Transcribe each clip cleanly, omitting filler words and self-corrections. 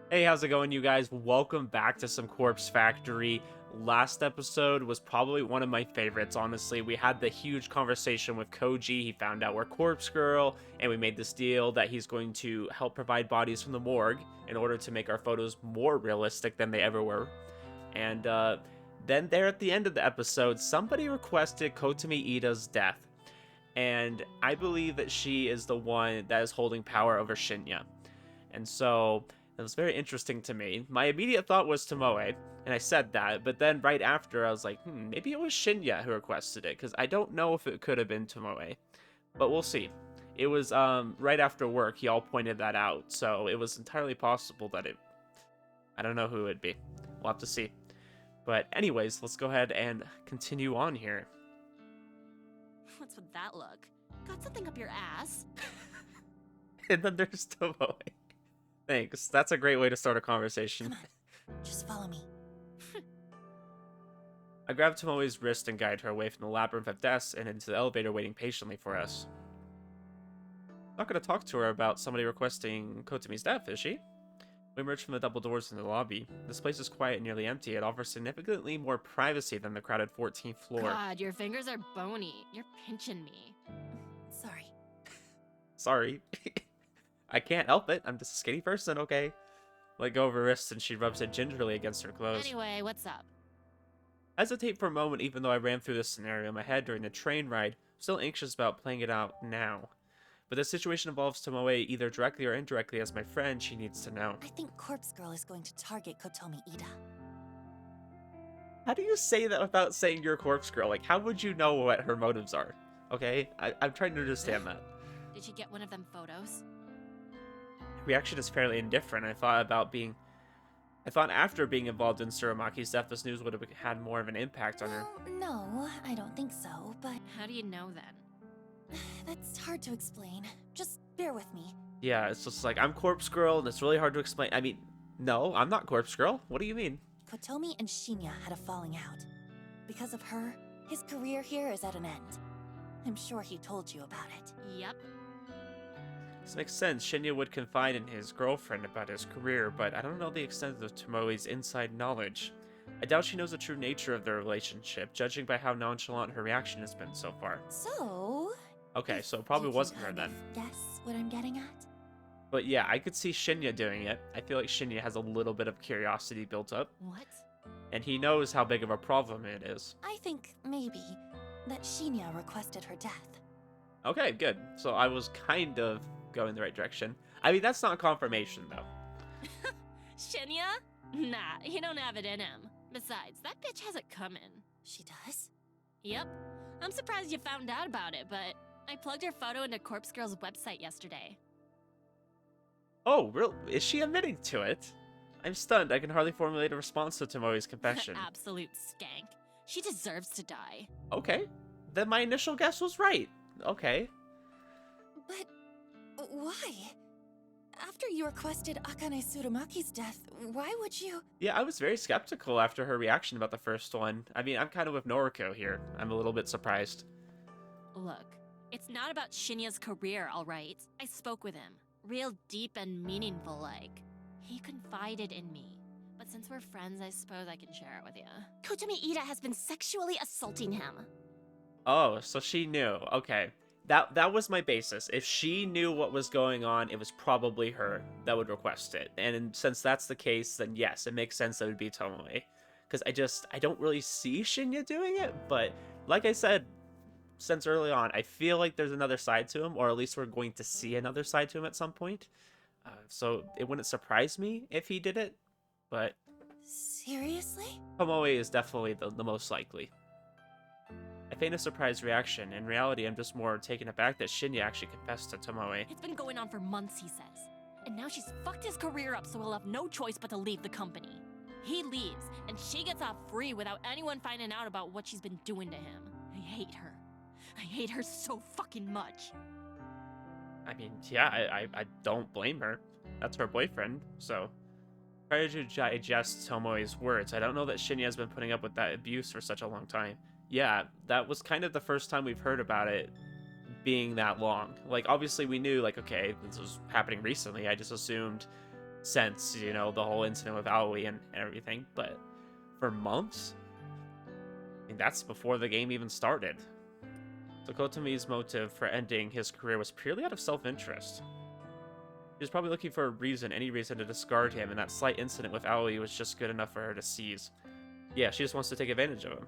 Hey, how's it going, you guys? Welcome back to some Corpse Factory. Last episode was probably one of my favorites, honestly. We had the huge conversation with Koji. He found out we're Corpse Girl, and we made this deal that he's going to help provide bodies from the morgue in order to make our photos more realistic than they ever were. And then, there at the end of the episode, somebody requested Kotomi Ida's death. And I believe that she is the one that is holding power over Shinya. And so it was very interesting to me. My immediate thought was Tomoe, and I said that, but then right after I was like, maybe it was Shinya who requested it, because I don't know if it could have been Tomoe. But we'll see. It was right after work, y'all pointed that out, so it was entirely possible that I don't know who it would be. We'll have to see. But anyways, let's go ahead and continue on here. What's with that look? Got something up your ass? And then there's Tomoe. Thanks. That's a great way to start a conversation. Come on, just follow me. I grabbed Tomoe's wrist and guided her away from the labyrinth of desks and into the elevator waiting patiently for us. Not going to talk to her about somebody requesting Kotomi's death, is she? We emerged from the double doors in the lobby. This place is quiet and nearly empty. It offers significantly more privacy than the crowded 14th floor. God, your fingers are bony. You're pinching me. Sorry. Sorry. I can't help it. I'm just a skinny person, okay? Let go of her wrist and she rubs it gingerly against her clothes. Anyway, what's up? Hesitate for a moment even though I ran through this scenario in my head during the train ride, still anxious about playing it out now. But the situation involves Tomoe either directly or indirectly as my friend she needs to know. I think Corpse Girl is going to target Kotomi Ida. How do you say that without saying you're a Corpse Girl? Like, how would you know what her motives are? Okay? I'm trying to understand that. Did you get one of them photos? Reaction is fairly indifferent. I thought after being involved in Suramaki's death, this news would have had more of an impact on her. Well, no, I don't think so, but How do you know then? that's hard to explain. Just bear with me. Yeah, it's just like, I'm Corpse Girl, and it's really hard to explain. I mean, no, I'm not Corpse Girl. What do you mean? Kotomi and Shinya had a falling out. Because of her, his career here is at an end. I'm sure he told you about it. Yep. This makes sense. Shinya would confide in his girlfriend about his career, but I don't know the extent of Tomoe's inside knowledge. I doubt she knows the true nature of their relationship, judging by how nonchalant her reaction has been so far. So... Okay, if so it probably you can wasn't her kind then. of guess what I'm getting at? But yeah, I could see Shinya doing it. I feel like Shinya has a little bit of curiosity built up, What? and he knows how big of a problem it is. I think, maybe, that Shinya requested her death. Okay, good. So I was kind of going the right direction. I mean, that's not confirmation, though. Shinya? Nah, he don't have it in him. Besides, that bitch has it coming. She does? Yep. I'm surprised you found out about it, but I plugged her photo into Corpse Girl's website yesterday. Oh, real? Is she admitting to it? I'm stunned. I can hardly formulate a response to Tomoe's confession. Absolute skank. She deserves to die. Okay. Then my initial guess was right. Okay. But why? After you requested Akane Tsuramaki's death, why would you... Yeah, I was very skeptical after her reaction about the first one. I mean, I'm kind of with Noriko here. I'm a little bit surprised. Look, it's not about Shinya's career, alright? I spoke with him. Real deep and meaningful like. He confided in me. But since we're friends, I suppose I can share it with you. Kotomi Ida has been sexually assaulting him. Oh, so she knew. Okay. That was my basis. If she knew what was going on, it was probably her that would request it. And since that's the case, then yes, it makes sense that it would be Tomoe. Because I don't really see Shinya doing it, but like I said, since early on, I feel like there's another side to him, or at least we're going to see another side to him at some point. So it wouldn't surprise me if he did it, but Seriously? Tomoe is definitely the most likely. I feign a surprised reaction. In reality, I'm just more taken aback that Shinya actually confessed to Tomoe. It's been going on for months, he says. And now she's fucked his career up, so he'll have no choice but to leave the company. He leaves, and she gets off free without anyone finding out about what she's been doing to him. I hate her. I hate her so fucking much. I mean, yeah, I don't blame her. That's her boyfriend, so... Try to digest Tomoe's words. I don't know that Shinya has been putting up with that abuse for such a long time. Yeah, that was kind of the first time we've heard about it being that long. Like, obviously we knew, like, okay, this was happening recently. I just assumed since, you know, the whole incident with Aoi and everything, but for months? I mean, that's before the game even started. So Kotomi's motive for ending his career was purely out of self-interest. He was probably looking for a reason, any reason to discard him, and that slight incident with Aoi was just good enough for her to seize. Yeah, she just wants to take advantage of him.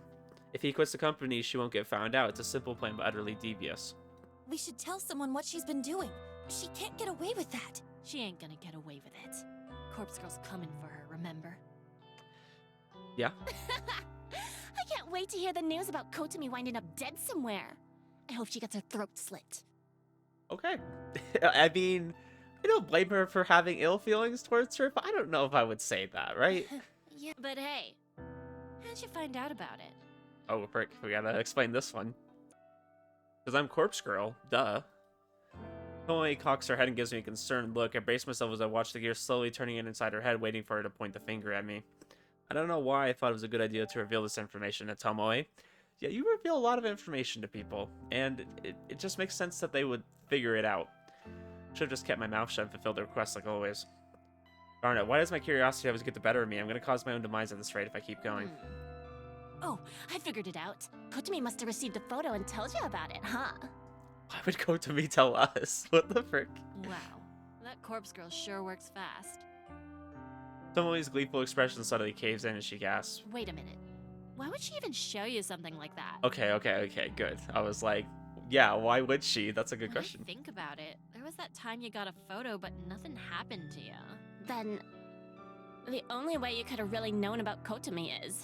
If he quits the company, she won't get found out. It's a simple plan, but utterly devious. We should tell someone what she's been doing. She can't get away with that. She ain't gonna get away with it. Corpse Girl's coming for her, remember? Yeah? I can't wait to hear the news about Kotomi winding up dead somewhere. I hope she gets her throat slit. Okay. I mean, I don't blame her for having ill feelings towards her, but I don't know if I would say that, right? Yeah, but hey, how'd you find out about it? Oh, frick, we gotta explain this one. Because I'm Corpse Girl, duh. Tomoe cocks her head and gives me a concerned look. I brace myself as I watch the gear slowly turning in inside her head, waiting for her to point the finger at me. I don't know why I thought it was a good idea to reveal this information to Tomoe. Yeah, you reveal a lot of information to people, and it just makes sense that they would figure it out. Should have just kept my mouth shut and fulfilled the request like always. Darn it, why does my curiosity always get the better of me? I'm gonna cause my own demise at this rate if I keep going. Oh, I figured it out. Kotomi must have received a photo and told you about it, huh? Why would Kotomi tell us? What the frick? Wow, that Corpse Girl sure works fast. Tomoe's gleeful expression suddenly caves in and she gasps. Wait a minute. Why would she even show you something like that? Okay, good. I was like, yeah, why would she? That's a good question. Think about it. There was that time you got a photo, but nothing happened to you. Then, the only way you could have really known about Kotomi is...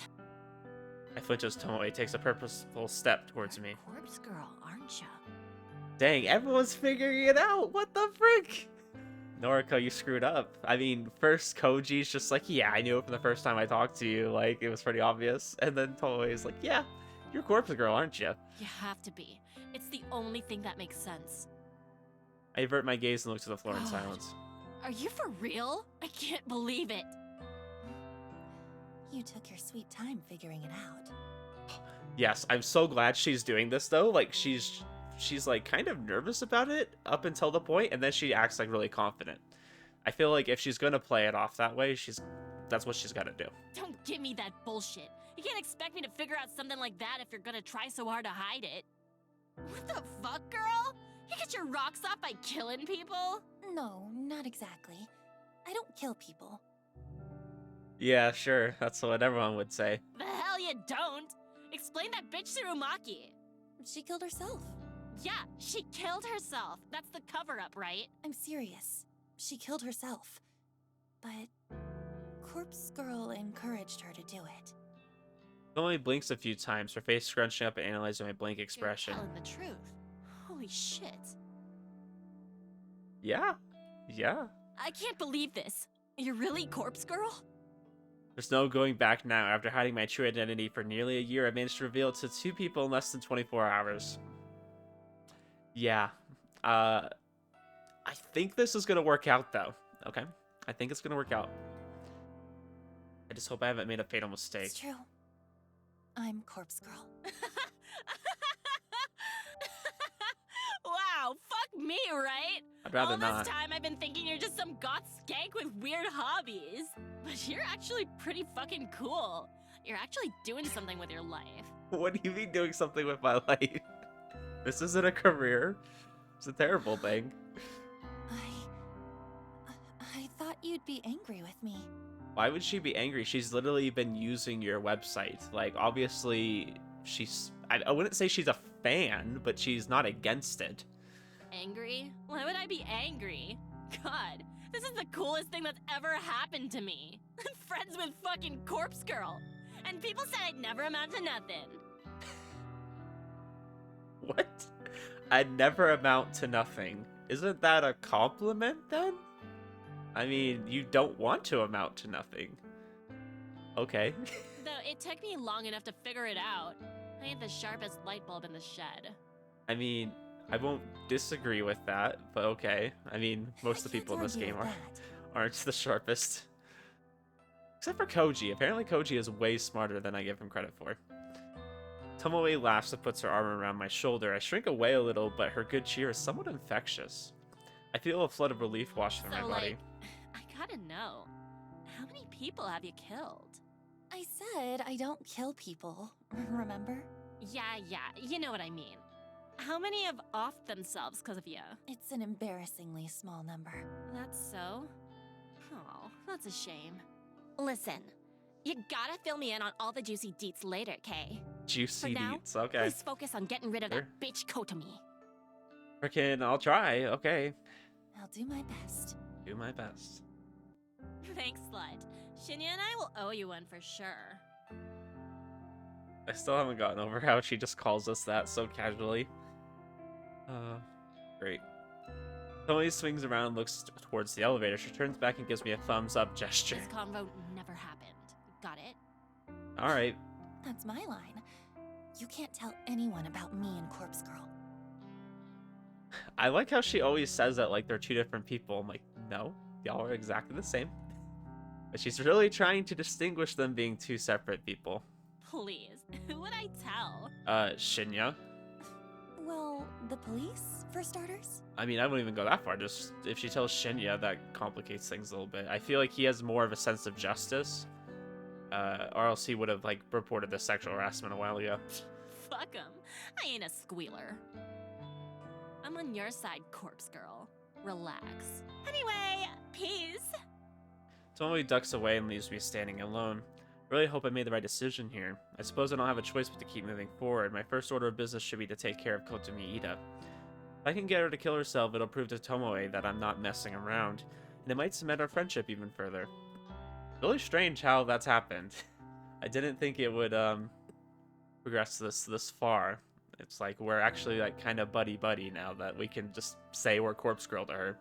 I flinch as Tomoe takes a purposeful step towards me. Corpse Girl, aren't you? Dang, everyone's figuring it out! What the frick? Noriko, you screwed up. I mean, first Koji's just like, yeah, I knew it from the first time I talked to you. Like, it was pretty obvious. And then Tomoe's like, yeah, you're Corpse Girl, aren't you? You have to be. It's the only thing that makes sense. I avert my gaze and look to the floor in silence. Are you for real? I can't believe it. You took your sweet time figuring it out. Yes, I'm so glad she's doing this, though. Like, she's like kind of nervous about it up until the point, and then she acts like really confident. I feel like if she's gonna play it off that way, that's what she's gotta do. Don't give me that bullshit. You can't expect me to figure out something like that if you're gonna try so hard to hide it. What the fuck, girl? You get your rocks off by killing people? No, not exactly. I don't kill people. Yeah, sure. That's what everyone would say. The hell you don't! Explain that bitch Tsurumaki. She killed herself. Yeah, she killed herself. That's the cover-up, right? I'm serious. She killed herself. But Corpse Girl encouraged her to do it. Tomoe blinks a few times, her face scrunching up and analyzing my blank expression. You're telling the truth. Holy shit. Yeah. I can't believe this. You're really Corpse Girl? There's no going back now. After hiding my true identity for nearly a year, I managed to reveal it to 2 people in less than 24 hours. Yeah. I think this is gonna work out, though. Okay? I think it's gonna work out. I just hope I haven't made a fatal mistake. It's true. I'm Corpse Girl. Wow, fuck me, right? I'd rather All not. this time I've been thinking you're just some goth skank with weird hobbies. But you're actually pretty fucking cool. You're actually doing something with your life. What do you mean doing something with my life? This isn't a career. It's a terrible thing. I thought you'd be angry with me. Why would she be angry? She's literally been using your website. Like, obviously, I wouldn't say she's a fan, but she's not against it. Angry? Why would I be angry? God, this is the coolest thing that's ever happened to me. I'm friends with fucking Corpse Girl. And people said I'd never amount to nothing. What? I'd never amount to nothing. Isn't that a compliment, then? I mean, you don't want to amount to nothing. Okay. Though it took me long enough to figure it out. I ain't the sharpest light bulb in the shed. I mean, I won't disagree with that, but okay. I mean, most of the people in this game aren't the sharpest. Except for Koji. Apparently Koji is way smarter than I give him credit for. Tomoe laughs and puts her arm around my shoulder. I shrink away a little, but her good cheer is somewhat infectious. I feel a flood of relief wash through my body. I gotta to know. How many people have you killed? I said I don't kill people, remember? Yeah, you know what I mean. How many have offed themselves because of you? It's an embarrassingly small number. That's so? Oh, that's a shame. Listen, you gotta fill me in on all the juicy deets later, Kay. Juicy For now, deets. Okay. please focus on getting rid of Sure. that bitch Kotomi. Frickin', I'll try. Okay. I'll do my best. Do my best. Thanks, slut. Shinya and I will owe you one for sure. I still haven't gotten over how she just calls us that so casually. Great. Tomoe swings around and looks towards the elevator. She turns back and gives me a thumbs up gesture. This convo never happened. Got it? Alright. That's my line. You can't tell anyone about me and Corpse Girl. I like how she always says that like they're two different people. I'm like, no, y'all are exactly the same. But she's really trying to distinguish them being two separate people. Please, who would I tell? Shinya. Well, the police, for starters? I mean, I wouldn't even go that far. Just if she tells Shinya, that complicates things a little bit. I feel like he has more of a sense of justice. Or else he would have like reported the sexual harassment a while ago. Fuck him. I ain't a squealer. I'm on your side, Corpse Girl. Relax. Anyway, peace. Tomoe ducks away and leaves me standing alone. Really hope I made the right decision here. I suppose I don't have a choice but to keep moving forward. My first order of business should be to take care of Kotomi Ida. If I can get her to kill herself, it'll prove to Tomoe that I'm not messing around, and it might cement our friendship even further. Really strange how that's happened. I didn't think it would progress this far. It's like we're actually like kind of buddy-buddy now that we can just say we're Corpse Girl to her.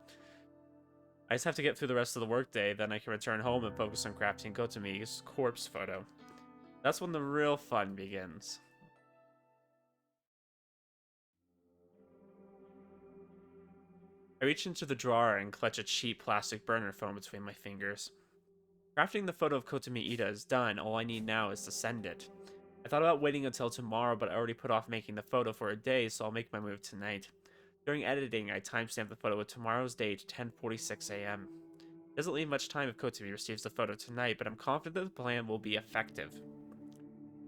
I just have to get through the rest of the workday, then I can return home and focus on crafting Kotomi's corpse photo. That's when the real fun begins. I reach into the drawer and clutch a cheap plastic burner phone between my fingers. Crafting the photo of Kotomi Ida is done, all I need now is to send it. I thought about waiting until tomorrow, but I already put off making the photo for a day, so I'll make my move tonight. During editing, I timestamped the photo with tomorrow's date, 10:46 a.m. It doesn't leave much time if Kotomi receives the photo tonight, but I'm confident that the plan will be effective.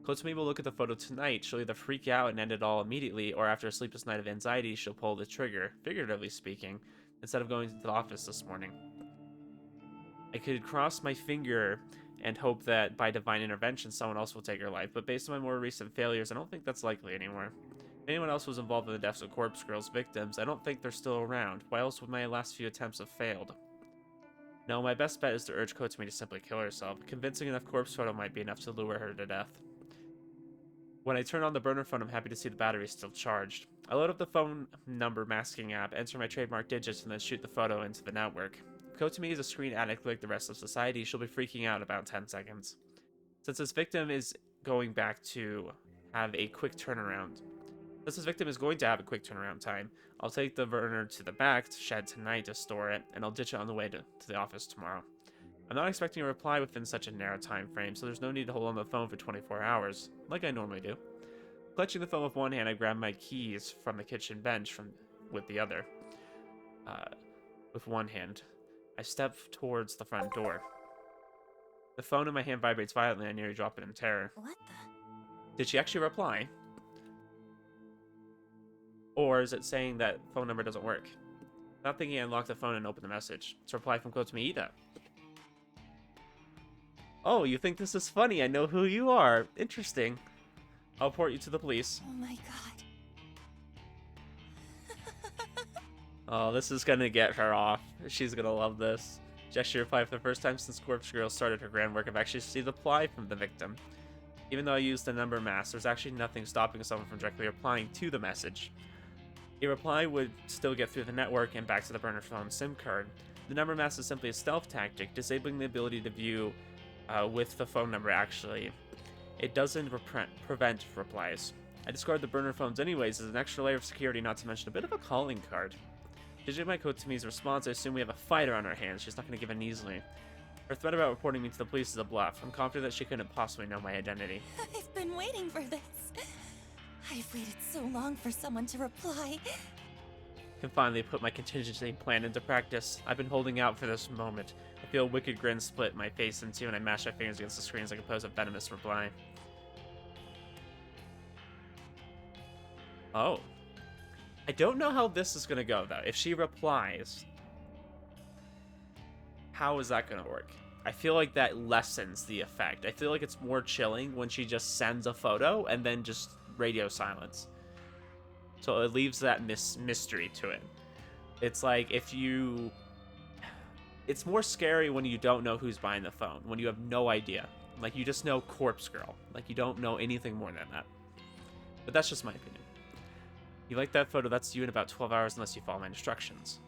Kotomi will look at the photo tonight, she'll either freak out and end it all immediately, or after a sleepless night of anxiety, she'll pull the trigger, figuratively speaking, instead of going to the office this morning. I could cross my finger and hope that by divine intervention someone else will take her life, but based on my more recent failures, I don't think that's likely anymore. If anyone else was involved in the deaths of Corpse Girl's victims, I don't think they're still around. Why else would my last few attempts have failed? No, my best bet is to urge Kotomi to simply kill herself. Convincing enough corpse photo might be enough to lure her to death. When I turn on the burner phone, I'm happy to see the battery is still charged. I load up the phone number masking app, enter my trademark digits, and then shoot the photo into the network. If Kotomi is a screen addict like the rest of society, she'll be freaking out in about 10 seconds. Since this victim is going to have a quick turnaround time, I'll take the burner to the back shed tonight to store it, and I'll ditch it on the way to the office tomorrow. I'm not expecting a reply within such a narrow time frame, so there's no need to hold on the phone for 24 hours, like I normally do. Clutching the phone with one hand, I grab my keys from the kitchen bench with the other. With one hand, I step towards the front door. The phone in my hand vibrates violently, and I nearly drop it in terror. What the? Did she actually reply? Or is it saying that phone number doesn't work? Not thinking, I unlock the phone and open the message. It's a reply from Kotomi Ida. Oh, you think this is funny? I know who you are. Interesting. I'll report you to the police. Oh my god. Oh, this is gonna get her off. She's gonna love this. She actually replied for the first time since Corpse Girl started her grand work of actually see the reply from the victim. Even though I used the number mask, there's actually nothing stopping someone from directly replying to the message. A reply would still get through the network and back to the burner phone SIM card. The number mask is simply a stealth tactic, disabling the ability to view with the phone number actually. It doesn't prevent replies. I discard the burner phones anyways as an extra layer of security, not to mention a bit of a calling card. Judging by Kotomi's response, I assume we have a fighter on our hands. She's not going to give in easily. Her threat about reporting me to the police is a bluff. I'm confident that she couldn't possibly know my identity. I've been waiting for this. I've waited so long for someone to reply. I can finally put my contingency plan into practice. I've been holding out for this moment. I feel a wicked grin split my face in two, and I mash my fingers against the screen as I compose a venomous reply. Oh. I don't know how this is going to go, though. If she replies, how is that going to work? I feel like that lessens the effect. I feel like it's more chilling when she just sends a photo and then just radio silence. So it leaves that mystery to it. It's like if you... It's more scary when you don't know who's buying the phone, when you have no idea. Like, you just know Corpse Girl. Like, you don't know anything more than that. But that's just my opinion. You like that photo, that's you in about 12 hours unless you follow my instructions.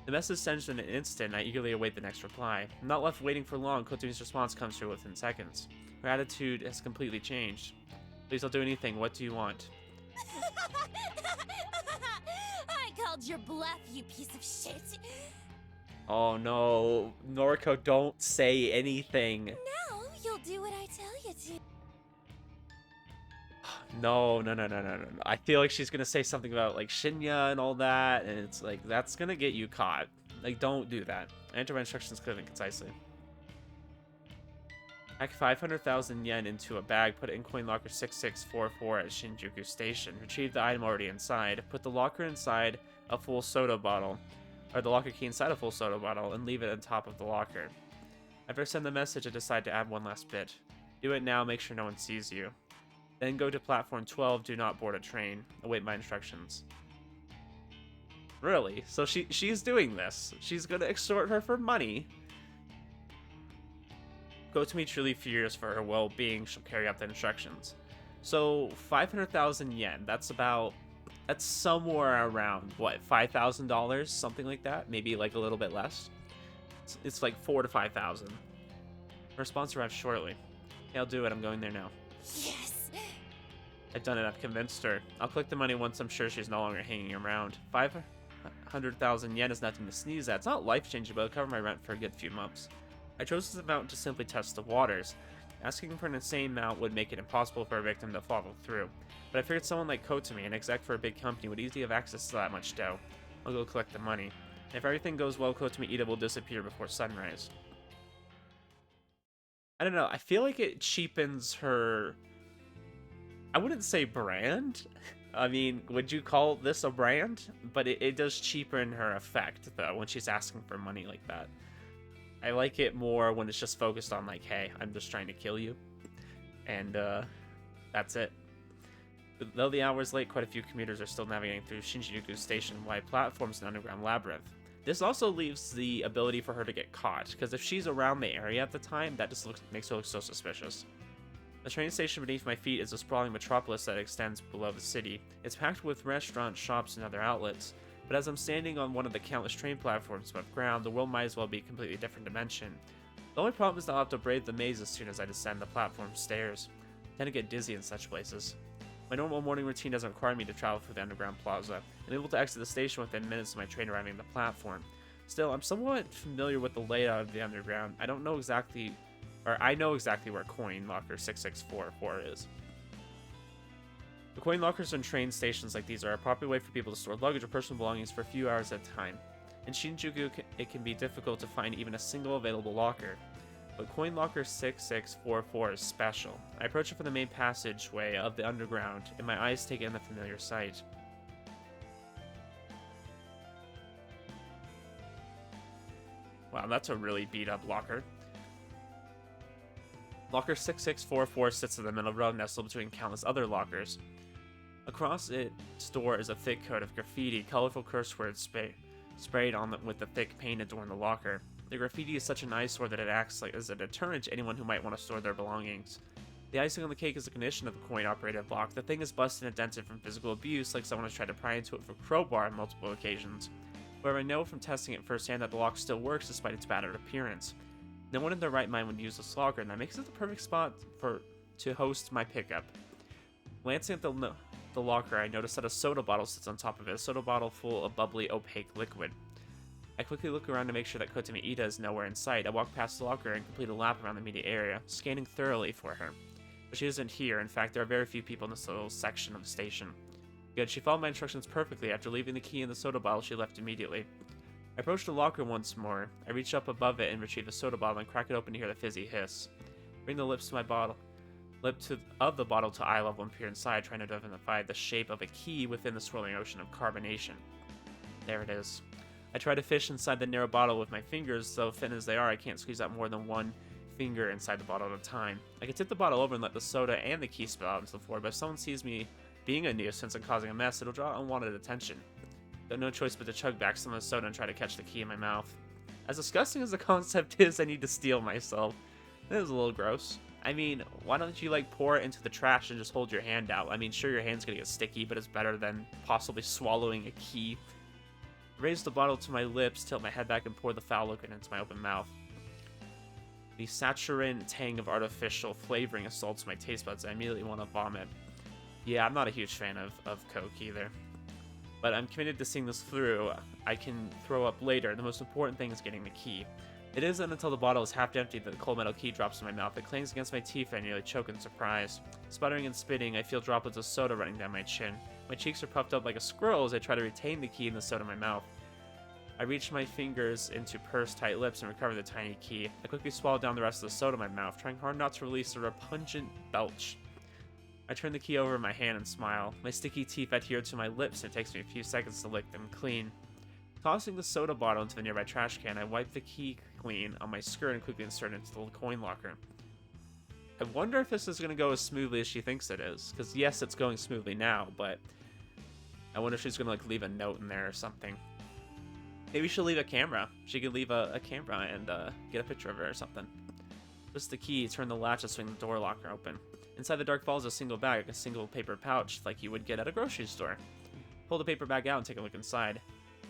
The message sends in an instant, and I eagerly await the next reply. I'm not left waiting for long. Kotomi's response comes through within seconds. Her attitude has completely changed. Please, I'll do anything. What do you want? I called your bluff, you piece of shit. Oh no, Noriko, don't say anything. Now you'll do what I tell you to. No. I feel like she's gonna say something about like Shinya and all that, and it's like that's gonna get you caught. Like, don't do that. I enter my instructions clearly and concisely. Pack 500,000 yen into a bag, put it in coin locker 6644 at Shinjuku Station. Retrieve the item already inside. Put the locker inside a full soda bottle, or the locker key inside a full soda bottle, and leave it on top of the locker. After I send the message, I decide to add one last bit. Do it now, make sure no one sees you. Then go to platform 12, do not board a train. Await my instructions. Really? So she's doing this. She's gonna extort her for money. Kotomi truly fears for her well-being. She'll carry out the instructions. So 500,000 yen. That's somewhere around what, $5,000, something like that. Maybe like a little bit less. It's like 4,000 to 5,000. Response arrives shortly. Yeah, I'll do it. I'm going there now. Yes! I've done it. I've convinced her. I'll collect the money once I'm sure she's no longer hanging around. 500,000 yen is nothing to sneeze at. It's not life-changing, but it'll cover my rent for a good few months. I chose this amount to simply test the waters. Asking for an insane amount would make it impossible for a victim to follow through. But I figured someone like Kotomi, an exec for a big company, would easily have access to that much dough. I'll go collect the money. If everything goes well, Kotomi Ida will disappear before sunrise. I don't know. I feel like it cheapens her... I wouldn't say brand. I mean, would you call this a brand? But it does cheapen her effect, though, when she's asking for money like that. I like it more when it's just focused on, like, hey, I'm just trying to kill you. And, that's it. Though the hour is late, quite a few commuters are still navigating through Shinjuku Station-wide platforms and underground labyrinth. This also leaves the ability for her to get caught, because if she's around the area at the time, that just makes her look so suspicious. The train station beneath my feet is a sprawling metropolis that extends below the city. It's packed with restaurants, shops, and other outlets. But as I'm standing on one of the countless train platforms above ground, the world might as well be a completely different dimension. The only problem is that I'll have to brave the maze as soon as I descend the platform stairs. I tend to get dizzy in such places. My normal morning routine doesn't require me to travel through the underground plaza. I'm able to exit the station within minutes of my train arriving at the platform. Still, I'm somewhat familiar with the layout of the underground. I know exactly where coin locker 6644 is. The coin lockers in train stations like these are a popular way for people to store luggage or personal belongings for a few hours at a time. In Shinjuku, it can be difficult to find even a single available locker, but coin locker 6644 is special. I approach it from the main passageway of the underground, and my eyes take in the familiar sight. Wow, that's a really beat up locker. Locker 6644 sits in the middle row, nestled between countless other lockers. Across its door is a thick coat of graffiti, colorful curse words sprayed on with the thick paint adorn the locker. The graffiti is such an eyesore that it acts as a deterrent to anyone who might want to store their belongings. The icing on the cake is the condition of the coin-operated lock. The thing is busted and dented from physical abuse, like someone has tried to pry into it with a crowbar on multiple occasions. However, I know from testing it firsthand that the lock still works despite its battered appearance. No one in their right mind would use this locker, and that makes it the perfect spot to host my pickup. Glancing at the locker, I notice that a soda bottle sits on top of it, a soda bottle full of bubbly, opaque liquid. I quickly look around to make sure that Kotomi Ida is nowhere in sight. I walk past the locker and complete a lap around the immediate area, scanning thoroughly for her. But she isn't here. In fact, there are very few people in this little section of the station. Good, she followed my instructions perfectly. After leaving the key in the soda bottle, she left immediately. I approach the locker once more. I reach up above it and retrieve a soda bottle and crack it open to hear the fizzy hiss. Bring the lips to my bottle. Of the bottle to eye level and peer inside, trying to identify the shape of a key within the swirling ocean of carbonation. There it is. I try to fish inside the narrow bottle with my fingers, though thin as they are, I can't squeeze out more than one finger inside the bottle at a time. I can tip the bottle over and let the soda and the key spill out onto the floor, but if someone sees me being a nuisance and causing a mess, it'll draw unwanted attention. I have no choice but to chug back some of the soda and try to catch the key in my mouth. As disgusting as the concept is, I need to steel myself. This is a little gross. I mean, why don't you pour it into the trash and just hold your hand out? I mean, sure, your hand's gonna get sticky, but it's better than possibly swallowing a key. I raise the bottle to my lips, tilt my head back, and pour the foul liquid into my open mouth. The saccharine tang of artificial flavoring assaults my taste buds. I immediately want to vomit. Yeah, I'm not a huge fan of Coke either. But I'm committed to seeing this through. I can throw up later. The most important thing is getting the key. It isn't until the bottle is half empty that the cold metal key drops in my mouth. It clangs against my teeth and I nearly choke in surprise. Sputtering and spitting, I feel droplets of soda running down my chin. My cheeks are puffed up like a squirrel as I try to retain the key and the soda in my mouth. I reach my fingers into purse-tight lips and recover the tiny key. I quickly swallow down the rest of the soda in my mouth, trying hard not to release a repugnant belch. I turn the key over in my hand and smile. My sticky teeth adhere to my lips and it takes me a few seconds to lick them clean. Tossing the soda bottle into the nearby trash can, I wipe the key clean on my skirt and quickly insert it into the coin locker. I wonder if this is going to go as smoothly as she thinks it is. Because yes, it's going smoothly now, but I wonder if she's going to leave a note in there or something. Maybe she'll leave a camera. She could leave a camera and get a picture of her or something. Twist the key, turn the latch and swing the door locker open. Inside the dark vault is a single bag, a single paper pouch like you would get at a grocery store. Pull the paper bag out and take a look inside.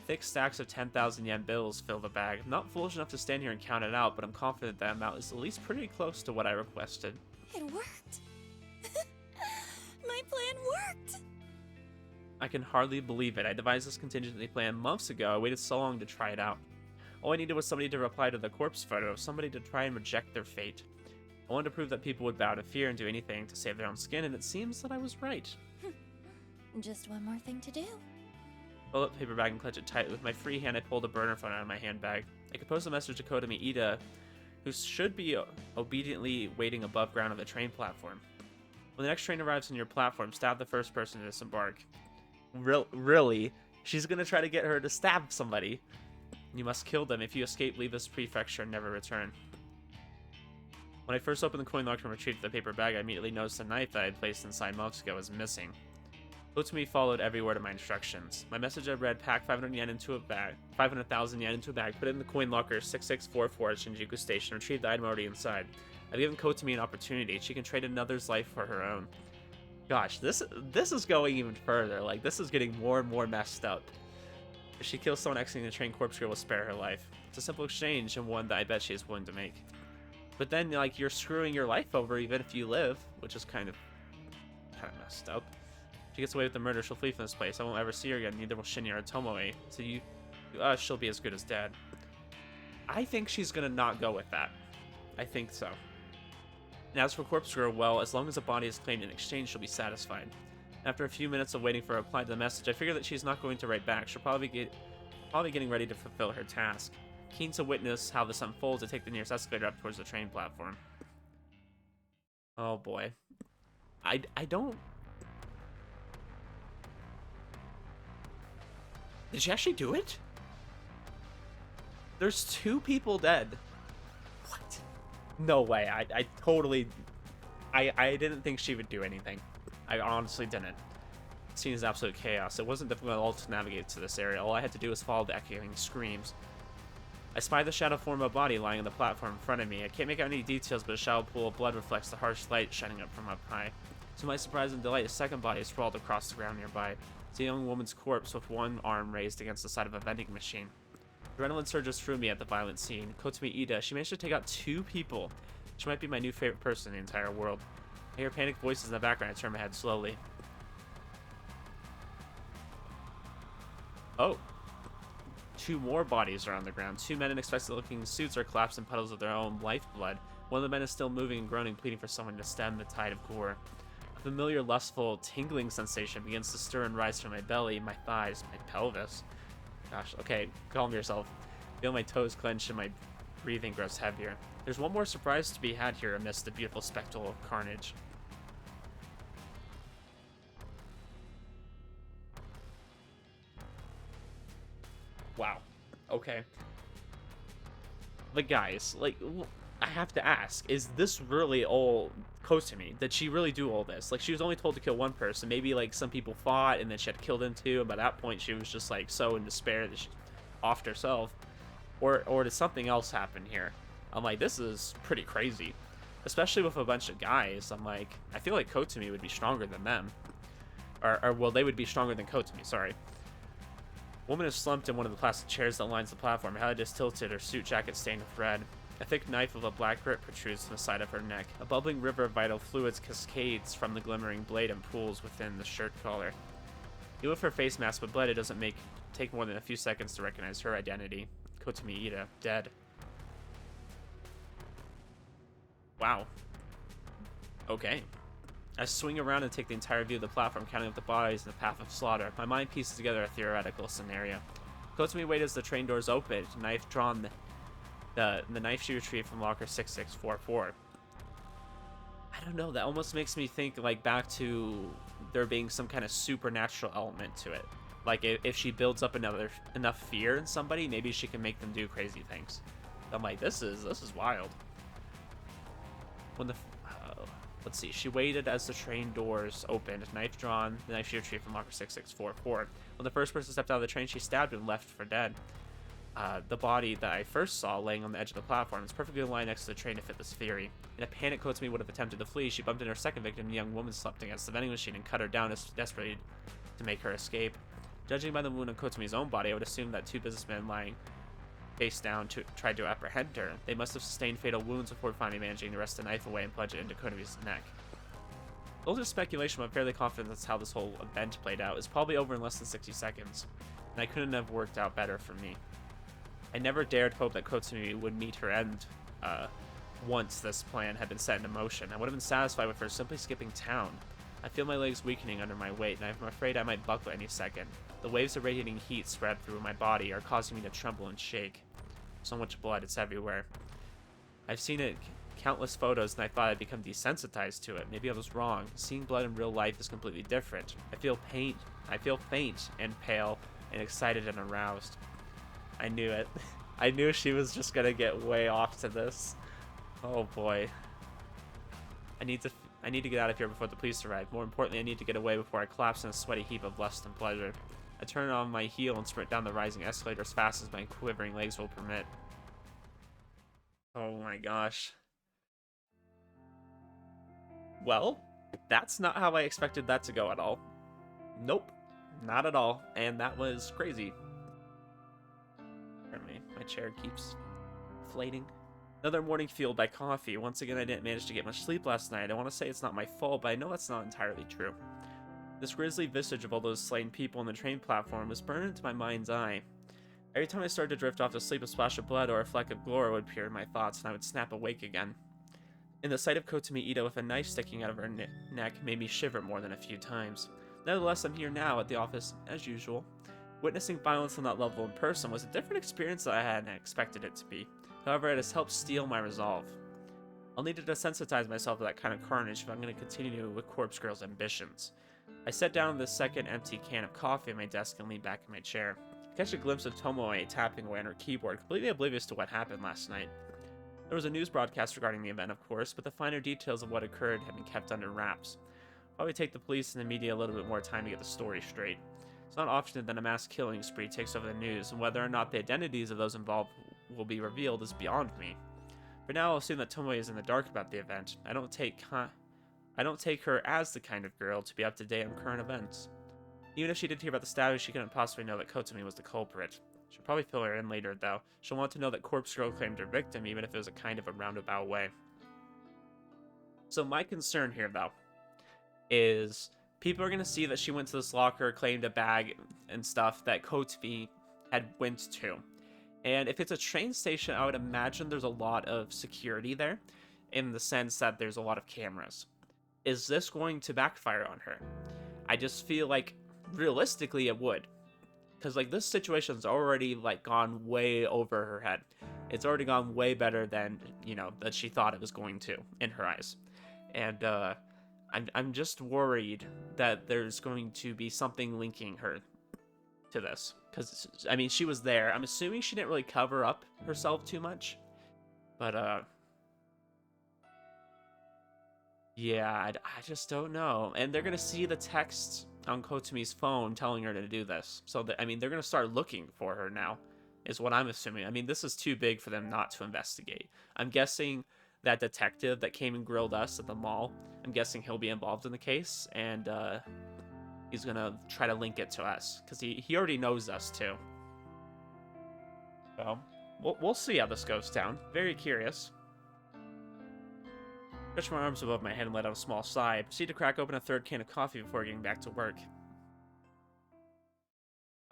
Thick stacks of 10,000 yen bills fill the bag. I'm not foolish enough to stand here and count it out, but I'm confident that amount is at least pretty close to what I requested. It worked. My plan worked. I can hardly believe it. I devised this contingency plan months ago. I waited so long to try it out. All I needed was somebody to reply to the corpse photo, somebody to try and reject their fate. I wanted to prove that people would bow to fear and do anything to save their own skin, and it seems that I was right. Just one more thing to do. Pull up the paper bag and clutch it tight. With my free hand, I pulled a burner phone out of my handbag. I composed a message to Kotomi Ida, who should be obediently waiting above ground on the train platform. When the next train arrives on your platform, stab the first person to disembark. Really? She's gonna try to get her to stab somebody. You must kill them. If you escape, leave this prefecture and never return. When I first opened the coin locker and retrieved the paper bag, I immediately noticed the knife that I had placed inside months ago was missing. Kotomi followed every word of my instructions. My message I read: pack 500 yen into a bag, 500,000 yen into a bag, put it in the coin locker 6644 at Shinjuku Station, retrieve the item already inside. I've given Kotomi an opportunity. She can trade another's life for her own. Gosh, this is going even further. This is getting more and more messed up. If she kills someone exiting the train, Corpse Girl will spare her life. It's a simple exchange and one that I bet she is willing to make. But then, you're screwing your life over even if you live, which is kind of messed up. If she gets away with the murder, she'll flee from this place. I won't ever see her again, neither will Shinya or Tomoe. So to us, she'll be as good as dead. I think she's gonna not go with that. I think so. And as for Corpse Girl, well, as long as a body is claimed in exchange, she'll be satisfied. After a few minutes of waiting for a reply to the message, I figure that she's not going to write back. She'll probably getting ready to fulfill her task. Keen to witness how this unfolds, I take the nearest escalator up towards the train platform. Oh boy. I don't... Did she actually do it? There's 2 people dead. What? No way. I totally... I didn't think she would do anything. I honestly didn't. The scene is absolute chaos. It wasn't difficult at all to navigate to this area. All I had to do was follow the echoing screams. I spy the shadow form of a body lying on the platform in front of me. I can't make out any details, but a shallow pool of blood reflects the harsh light shining up from up high. To my surprise and delight, a second body is sprawled across the ground nearby. It's a young woman's corpse with one arm raised against the side of a vending machine. Adrenaline surges through me at the violent scene. Kotomi Ida, she managed to take out 2 people. She might be my new favorite person in the entire world. I hear panicked voices in the background. I turn my head slowly. Oh. 2 more bodies are on the ground. 2 men in expectant-looking suits are collapsed in puddles of their own lifeblood. One of the men is still moving and groaning, pleading for someone to stem the tide of gore. A familiar, lustful, tingling sensation begins to stir and rise from my belly, my thighs, my pelvis. Gosh, okay, calm yourself. Feel my toes clench and my breathing grows heavier. There's one more surprise to be had here amidst the beautiful spectacle of carnage. Wow. Okay. But guys, like, I have to ask, is this really all Kotomi? Did she really do all this? Like, she was only told to kill one person. Maybe, like, some people fought, and then she had to kill them too, and by that point, she was just, like, so in despair that she offed herself. Or did something else happen here? I'm like, this is pretty crazy. Especially with a bunch of guys. I'm like, I feel like Kotomi would be stronger than them. Or well, they would be stronger than Kotomi, sorry. Woman is slumped in one of the plastic chairs that lines the platform. Her head is tilted, her suit jacket stained with red. A thick knife of a black grit protrudes from the side of her neck. A bubbling river of vital fluids cascades from the glimmering blade and pools within the shirt collar. Even with her face mask with blood, it doesn't take more than a few seconds to recognize her identity. Kotomi Ida, dead. Wow. Okay. I swing around and take the entire view of the platform, counting up the bodies in the path of slaughter. My mind pieces together a theoretical scenario. Kotomi waited as the train doors opened, knife drawn, the knife she retrieved from locker 6644. I don't know, that almost makes me think, like, back to there being some kind of supernatural element to it. Like, if she builds up enough fear in somebody, maybe she can make them do crazy things. I'm like, this is wild. When let's see, she waited as the train doors opened, knife drawn, the knife she retrieved from locker 6644. When the first person stepped out of the train, she stabbed and left for dead. The body that I first saw laying on the edge of the platform is perfectly aligned next to the train to fit this theory. In a panic, Kotomi would have attempted to flee. She bumped into her second victim, a young woman slept against the vending machine, and cut her down desperately to make her escape. Judging by the wound on Kotomi's own body, I would assume that two businessmen lying face down tried to apprehend her. They must have sustained fatal wounds before finally managing to wrest the knife away and plunge it into Kotomi's neck. Those are speculation, but I'm fairly confident that's how this whole event played out. It's probably over in less than 60 seconds, and I couldn't have worked out better for me. I never dared hope that Kotomi would meet her end once this plan had been set into motion. I would have been satisfied with her simply skipping town. I feel my legs weakening under my weight, and I'm afraid I might buckle any second. The waves of radiating heat spread through my body are causing me to tremble and shake. So much blood, it's everywhere. I've seen it countless photos, and I thought I'd become desensitized to it. Maybe I was wrong. Seeing blood in real life is completely different. I feel faint and pale and excited and aroused. I knew it. I knew she was just gonna get way off to this. Oh boy. I need to get out of here before the police arrive. More importantly, I need to get away before I collapse in a sweaty heap of lust and pleasure. I turn on my heel and sprint down the rising escalator as fast as my quivering legs will permit. Oh my gosh. Well, that's not how I expected that to go at all. Nope, not at all, and that was crazy. Pardon me, my chair keeps inflating. Another morning fueled by coffee. Once again, I didn't manage to get much sleep last night. I want to say it's not my fault, but I know that's not entirely true. This grisly visage of all those slain people on the train platform was burned into my mind's eye. Every time I started to drift off to sleep, a splash of blood or a fleck of glory would appear in my thoughts, and I would snap awake again. And the sight of Kotomi Ida with a knife sticking out of her neck made me shiver more than a few times. Nevertheless, I'm here now at the office, as usual. Witnessing violence on that level in person was a different experience than I hadn't expected it to be. However, it has helped steel my resolve. I'll need to desensitize myself to that kind of carnage if I'm going to continue with Corpse Girl's ambitions. I set down the second empty can of coffee at my desk and leaned back in my chair. I catch a glimpse of Tomoe tapping away on her keyboard, completely oblivious to what happened last night. There was a news broadcast regarding the event, of course, but the finer details of what occurred had been kept under wraps. Probably take the police and the media a little bit more time to get the story straight. It's not often that a mass killing spree takes over the news, and whether or not the identities of those involved will be revealed is beyond me. For now, I'll assume that Tomoe is in the dark about the event. I don't take her as the kind of girl to be up to date on current events. Even if she did hear about the stabbing, she couldn't possibly know that Kotomi was the culprit. She'll probably fill her in later, though. She'll want to know that Corpse Girl claimed her victim, even if it was a kind of a roundabout way. So my concern here, though, is people are going to see that she went to this locker, claimed a bag and stuff that Kotomi had went to. And if it's a train station, I would imagine there's a lot of security there, in the sense that there's a lot of cameras. Is this going to backfire on her? I just feel like, realistically, it would. because like this situation's already like gone way over her head. It's already gone way better than, you know, that she thought it was going to in her eyes. And I'm just worried that there's going to be something linking her to this, because I mean, she was there. I'm assuming she didn't really cover up herself too much, but yeah, I just don't know. And they're gonna see the text on Kotomi's phone telling her to do this, so that, I mean, they're gonna start looking for her now, is what I'm assuming. I mean, this is too big for them not to investigate. I'm guessing that detective that came and grilled us at the mall, I'm guessing he'll be involved in the case, and he's gonna try to link it to us, because he already knows us too. So we'll see how this goes down. Very curious. Stretch my arms above my head and let out a small sigh. I proceed to crack open a third can of coffee before getting back to work.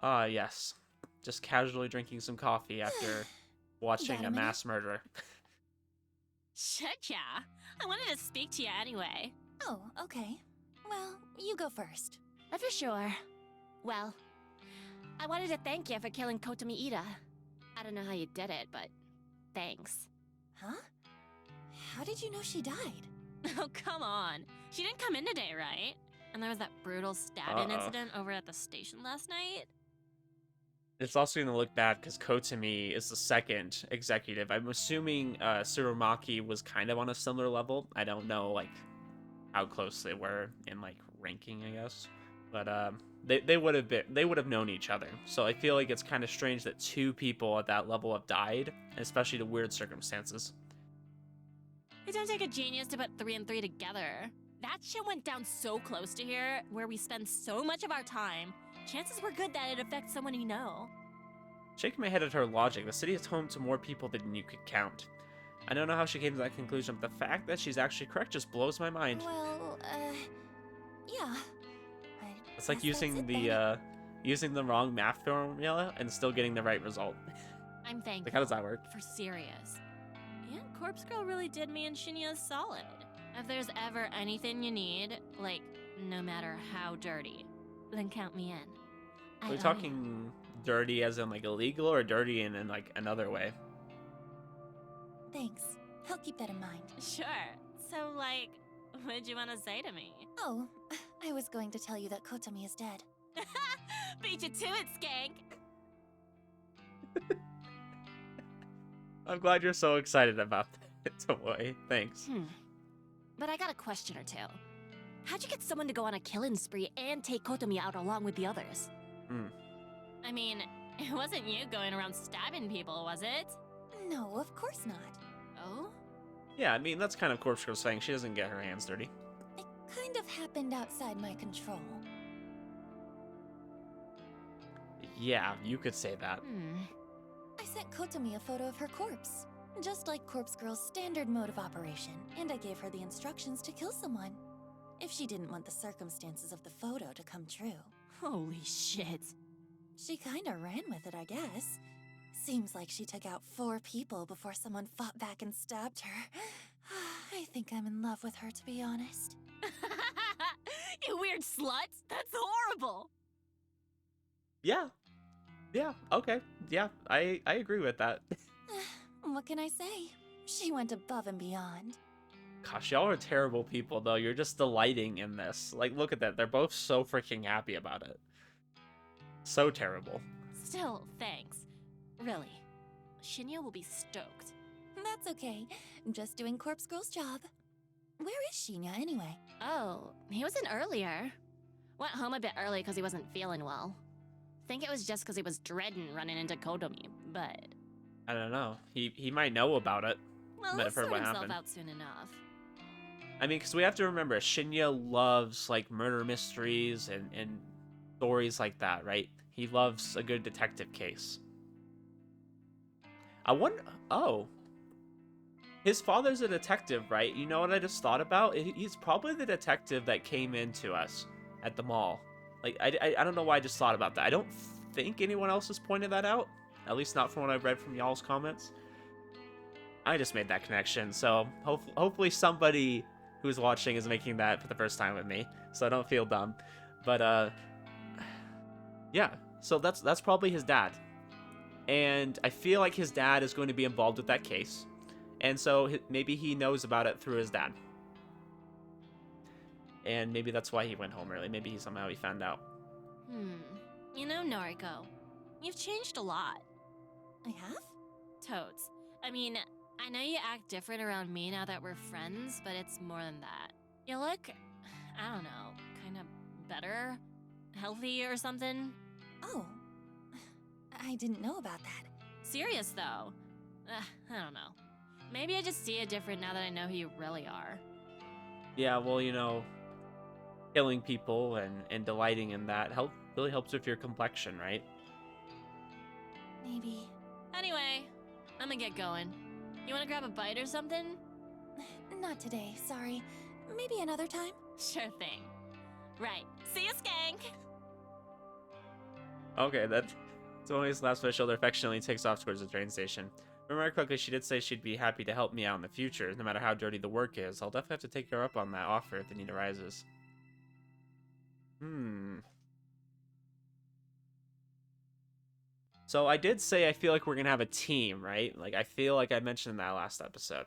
Ah, yes. Just casually drinking some coffee after watching a mass murder. Shit, yeah. I wanted to speak to you anyway. Oh, okay. Well, you go first. For sure. Well, I wanted to thank you for killing Kotomi Ida. I don't know how you did it, but thanks. Huh? How did you know she died? Oh, come on. She didn't come in today, right? And there was that brutal stabbing incident over at the station last night. It's also going to look bad because Kotomi is the second executive. I'm assuming Tsurumaki was kind of on a similar level. I don't know like how close they were in like ranking, I guess. But they would have known each other. So I feel like it's kind of strange that two people at that level have died, especially to weird circumstances. It don't take a genius to put 3 and 3 together. That shit went down so close to here, where we spend so much of our time. Chances were good that it affects someone you know. Shaking my head at her logic, the city is home to more people than you could count. I don't know how she came to that conclusion, but the fact that she's actually correct just blows my mind. Well, yeah. It's like using the wrong math formula and still getting the right result. I'm thankful. Like, how does that work? For serious. And Corpse Girl really did me and Shinya solid. If there's ever anything you need, like, no matter how dirty, then count me in. Are we talking dirty as in like illegal, or dirty in like another way? Thanks. I'll keep that in mind. Sure. So, like, what'd you want to say to me? Oh, I was going to tell you that Kotomi is dead. Beat you to it, skank! I'm glad you're so excited about that, Tomoe. Thanks. But I got a question or two. How'd you get someone to go on a killing spree and take Kotomi out along with the others? I mean, it wasn't you going around stabbing people, was it? No, of course not. Oh? Yeah, I mean, that's kind of Corpse Girl saying she doesn't get her hands dirty. It kind of happened outside my control. Yeah, you could say that. I sent Kotomi a photo of her corpse, just like Corpse Girl's standard mode of operation, and I gave her the instructions to kill someone, if she didn't want the circumstances of the photo to come true. Holy shit. She kinda ran with it, I guess. Seems like she took out 4 people before someone fought back and stabbed her. I think I'm in love with her, to be honest. You weird slut! That's horrible! Yeah. Yeah, okay. Yeah, I agree with that. What can I say? She went above and beyond. Gosh, y'all are terrible people, though. You're just delighting in this. Like, look at that. They're both so freaking happy about it. So terrible. Still, thanks. Really. Shinya will be stoked. That's okay. Just doing Corpse Girl's job. Where is Shinya, anyway? Oh, he was in earlier. Went home a bit early because he wasn't feeling well. Think it was just because he was dreading running into Kotomi, but... I don't know. He might know about it. Well, Might he'll have heard sort what himself happened. out soon enough. I mean, because we have to remember, Shinya loves, like, murder mysteries and stories like that, right? He loves a good detective case. I wonder... Oh. His father's a detective, right? You know what I just thought about? He's probably the detective that came into us at the mall. Like, I don't know why I just thought about that. I don't think anyone else has pointed that out. At least not from what I've read from y'all's comments. I just made that connection, so hopefully somebody who's watching is making that for the first time with me, so I don't feel dumb. But, yeah, So that's probably his dad. And I feel like his dad is going to be involved with that case. And so maybe he knows about it through his dad. And maybe that's why he went home early. Maybe he found out. You know, Noriko, you've changed a lot. I have? Totes. I mean, I know you act different around me now that we're friends, but it's more than that. You look, I don't know, kind of better? Healthy or something? Oh. I didn't know about that. Serious, though. I don't know. Maybe I just see it different now that I know who you really are. Yeah, well, you know, killing people and delighting in that really helps with your complexion, right? Maybe. Anyway, I'm gonna get going. You wanna grab a bite or something? Not today, sorry. Maybe another time? Sure thing. Right. See you, skank! Okay, that's Tomoe's last foot shoulder affectionately takes off towards the train station. If I remember correctly, she did say she'd be happy to help me out in the future, no matter how dirty the work is. I'll definitely have to take her up on that offer if the need arises. So I did say I feel like we're gonna have a team, right? Like I feel like I mentioned in that last episode.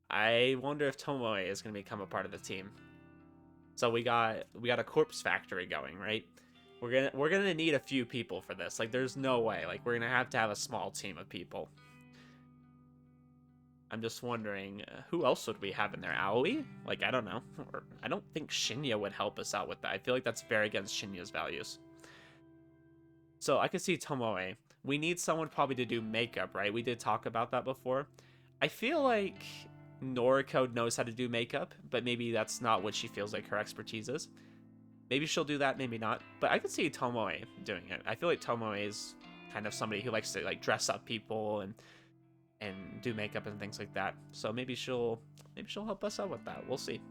I wonder if Tomoe is gonna become a part of the team. So we got a corpse factory going, right? We're gonna need a few people for this. Like there's no way. Like we're gonna have to have a small team of people. I'm just wondering, who else would we have in there? Aoi? Like, I don't know. Or, I don't think Shinya would help us out with that. I feel like that's very against Shinya's values. So I could see Tomoe. We need someone probably to do makeup, right? We did talk about that before. I feel like Noriko knows how to do makeup, but maybe that's not what she feels like her expertise is. Maybe she'll do that, maybe not. But I could see Tomoe doing it. I feel like Tomoe is kind of somebody who likes to like dress up people and do makeup and things like that. So maybe she'll help us out with that. We'll see.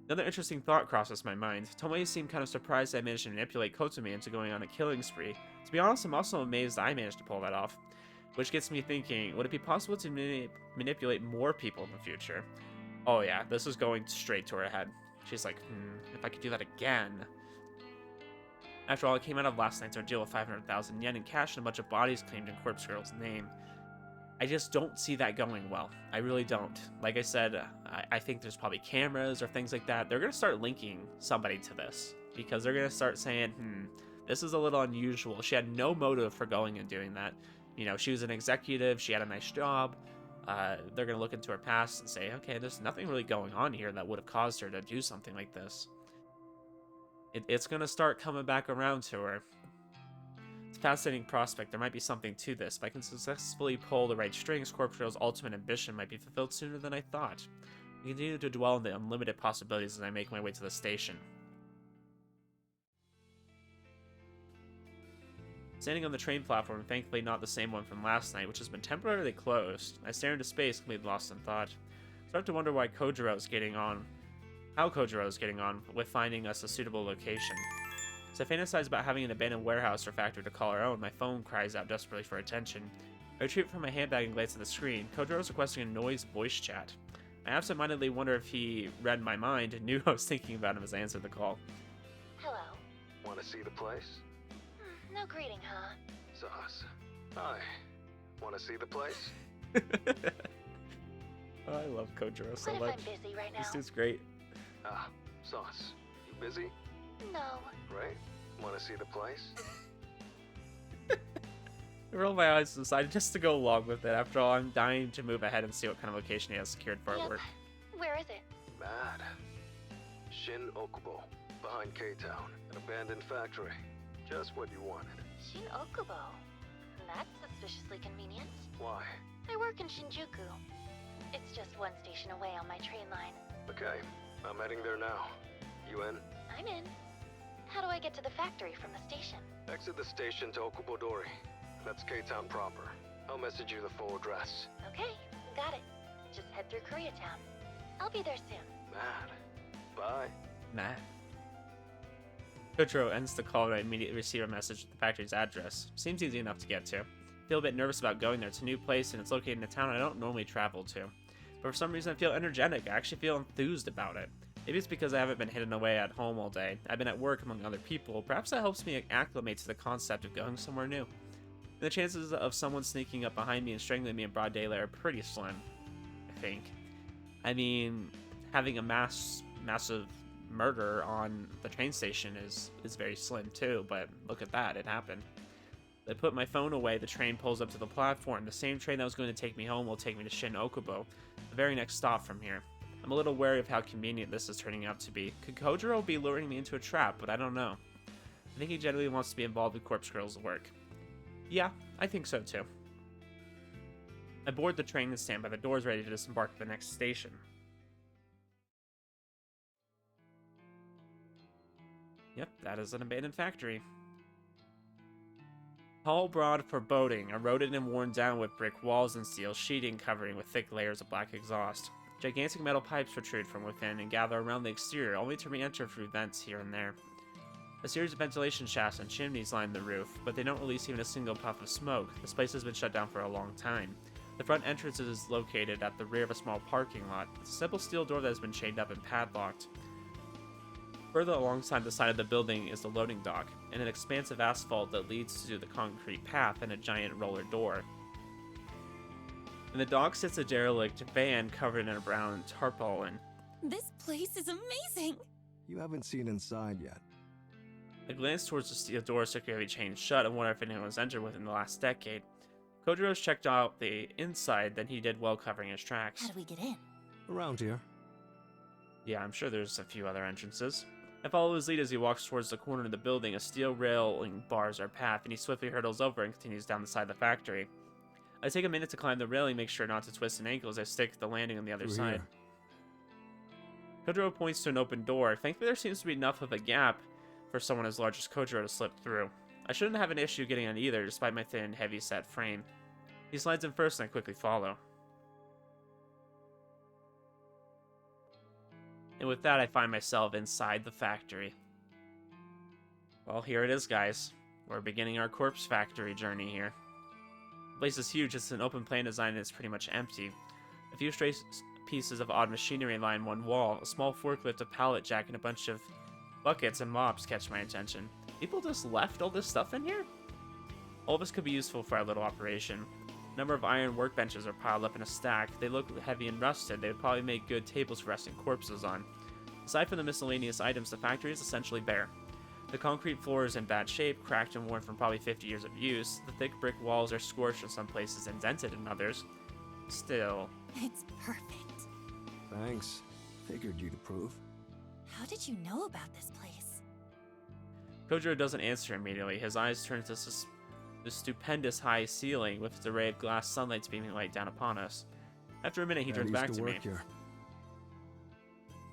Another interesting thought crosses my mind. Tomoe seemed kind of surprised I managed to manipulate Kotomi into going on a killing spree. To be honest, I'm also amazed I managed to pull that off. Which gets me thinking, would it be possible to manipulate more people in the future? Oh yeah, this is going straight to her head. She's like, if I could do that again. After all, it came out of last night's ordeal with 500,000 yen in cash and a bunch of bodies claimed in Corpse Girl's name. I just don't see that going well. I really don't. Like I said, I think there's probably cameras or things like that. They're going to start linking somebody to this because they're going to start saying, this is a little unusual. She had no motive for going and doing that. You know, she was an executive. She had a nice job. They're going to look into her past and say, okay, there's nothing really going on here that would have caused her to do something like this. It's going to start coming back around to her. It's a fascinating prospect. There might be something to this. If I can successfully pull the right strings, Corpse Girl's ultimate ambition might be fulfilled sooner than I thought. I continue to dwell on the unlimited possibilities as I make my way to the station. Standing on the train platform, thankfully not the same one from last night, which has been temporarily closed, I stare into space, completely lost in thought. I start to wonder how Kojiro is getting on with finding us a suitable location. As I fantasize about having an abandoned warehouse or factory to call our own, my phone cries out desperately for attention. I retrieve it from my handbag and glance at the screen. Kojiro is requesting a noise voice chat. I absentmindedly wonder if he read my mind and knew I was thinking about him as I answered the call. Hello. Want to see the place? No greeting, huh? Sauce. Hi. Want to see the place? Oh, I love Kojiro so What much. if I'm busy right now? This dude's great. Ah, Sauce. You busy? No. Right? Want to see the place? I roll my eyes to the side just to go along with it. After all, I'm dying to move ahead and see what kind of location he has secured for our work. Where is it? Mad. Shin Okubo. Behind K-Town. An abandoned factory. Just what you wanted. Shin Okubo. That's suspiciously convenient. Why? I work in Shinjuku. It's just one station away on my train line. Okay. I'm heading there now. You in? I'm in. How do I get to the factory from the station? Exit the station to Okubodori. That's K-Town proper. I'll message you the full address. Okay, got it. Just head through Koreatown. I'll be there soon. Mad. Bye. Nah. Kojiro ends the call and I immediately receive a message with the factory's address. Seems easy enough to get to. I feel a bit nervous about going there. It's a new place and it's located in a town I don't normally travel to. But for some reason I feel energetic. I actually feel enthused about it. Maybe it's because I haven't been hidden away at home all day. I've been at work among other people. Perhaps that helps me acclimate to the concept of going somewhere new. And the chances of someone sneaking up behind me and strangling me in broad daylight are pretty slim, I think. I mean, having a massive murder on the train station is very slim too, but look at that, it happened. I put my phone away, the train pulls up to the platform. The same train that was going to take me home will take me to Shin Okubo, the very next stop from here. I'm a little wary of how convenient this is turning out to be. Could Kojiro be luring me into a trap, but I don't know. I think he generally wants to be involved with Corpse Girl's work. Yeah, I think so too. I board the train and stand by the doors ready to disembark at the next station. Yep, that is an abandoned factory. Tall, broad, foreboding, eroded and worn down with brick walls and steel sheeting covering with thick layers of black exhaust. Gigantic metal pipes protrude from within and gather around the exterior, only to re-enter through vents here and there. A series of ventilation shafts and chimneys line the roof, but they don't release even a single puff of smoke. This place has been shut down for a long time. The front entrance is located at the rear of a small parking lot. It's a simple steel door that has been chained up and padlocked. Further alongside the side of the building is the loading dock, and an expansive asphalt that leads to the concrete path and a giant roller door. In the dock sits a derelict van covered in a brown tarpaulin. This place is amazing! You haven't seen inside yet. I glance towards the steel door securely chained shut and wonder if anyone's entered within the last decade. Kojiro's checked out the inside, then he did well covering his tracks. How do we get in? Around here. Yeah, I'm sure there's a few other entrances. I follow his lead as he walks towards the corner of the building. A steel railing bars our path, and he swiftly hurdles over and continues down the side of the factory. I take a minute to climb the railing, make sure not to twist an ankle as I stick the landing on the other side. Kojiro points to an open door. Thankfully, there seems to be enough of a gap for someone as large as Kojiro to slip through. I shouldn't have an issue getting on either, despite my thin, heavy-set frame. He slides in first, and I quickly follow. And with that, I find myself inside the factory. Well, here it is, guys. We're beginning our corpse factory journey here. The place is huge. It's an open plan design and it's pretty much empty. A few stray pieces of odd machinery line one wall. A small forklift, a pallet jack, and a bunch of buckets and mops catch my attention. People just left all this stuff in here? All of this could be useful for our little operation. A number of iron workbenches are piled up in a stack. They look heavy and rusted. They would probably make good tables for resting corpses on. Aside from the miscellaneous items, the factory is essentially bare. The concrete floor is in bad shape, cracked and worn from probably 50 years of use. The thick brick walls are scorched in some places and dented in others. Still. It's perfect. Thanks. Figured you'd approve. How did you know about this place? Kojiro doesn't answer immediately. His eyes turn to the stupendous high ceiling with its array of glass sunlights beaming light down upon us. After a minute, he turns back to me. Here.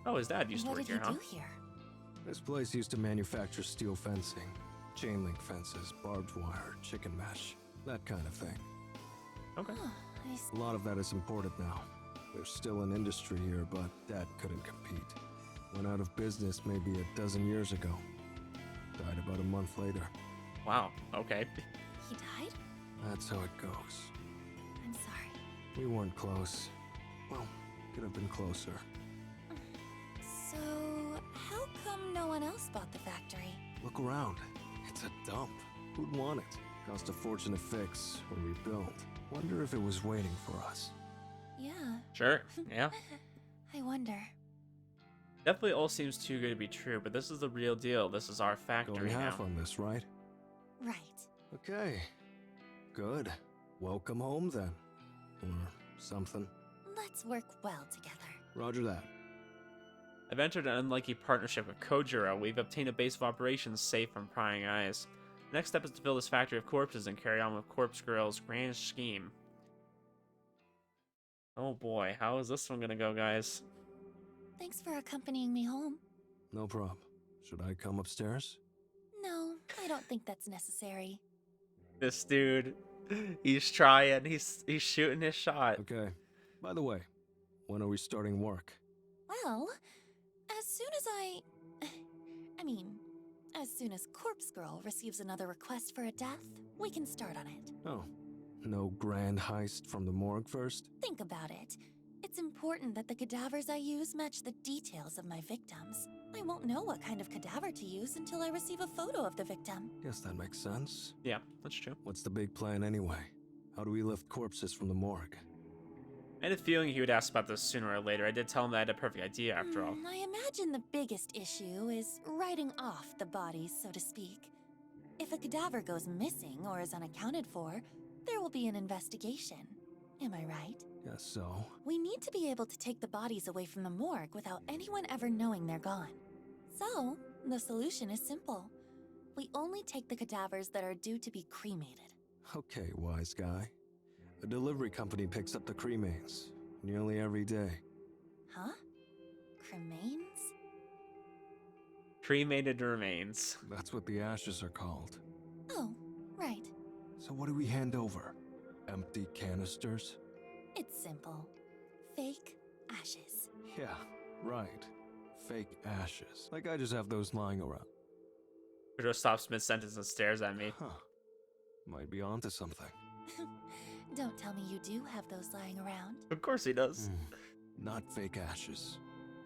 Oh, his dad used to work here, huh? What did he do here? This place used to manufacture steel fencing, chain link fences, barbed wire, chicken mesh, that kind of thing. Okay. Oh, A lot of that is imported now. There's still an industry here, but Dad couldn't compete. Went out of business maybe a dozen years ago. Died about a month later. Wow, okay. He died? That's how it goes. I'm sorry. We weren't close. Well, could have been closer. So, how come no one else bought the factory? Look around. It's a dump. Who'd want it? Cost a fortune to fix or rebuild. Wonder if it was waiting for us. Yeah. Sure, yeah. I wonder. Definitely all seems too good to be true, but this is the real deal. This is our factory Going half now. on this, right? Right. Okay. Good. Welcome home then. Or something. Let's work well together. Roger that. I've entered an unlucky partnership with Kojiro. We've obtained a base of operations safe from prying eyes. The next step is to fill this factory of corpses and carry on with Corpse Girl's grand scheme. Oh boy, how is this one gonna go, guys? Thanks for accompanying me home. No problem. Should I come upstairs? No, I don't think that's necessary. This dude, he's trying. He's shooting his shot. Okay. By the way, when are we starting work? Well, as soon as as soon as Corpse Girl receives another request for a death, we can start on it. Oh. No grand heist from the morgue first? Think about it. It's important that the cadavers I use match the details of my victims. I won't know what kind of cadaver to use until I receive a photo of the victim. Guess that makes sense. Yeah, that's true. What's the big plan anyway? How do we lift corpses from the morgue? I had a feeling he would ask about this sooner or later. I did tell him that I had a perfect idea after all. I imagine the biggest issue is writing off the bodies, so to speak. If a cadaver goes missing or is unaccounted for, there will be an investigation. Am I right? Guess so. We need to be able to take the bodies away from the morgue without anyone ever knowing they're gone. So, the solution is simple. We only take the cadavers that are due to be cremated. Okay, wise guy. A delivery company picks up the cremains nearly every day. Huh? Cremains? Cremated remains. That's what the ashes are called. Oh, right. So what do we hand over? Empty canisters? It's simple. Fake ashes. Yeah, right. Fake ashes. Like I just have those lying around. Kojiro stops mid-sentence and stares at me. Huh. Might be onto something. Don't tell me you do have those lying around. Of course he does. Not fake ashes.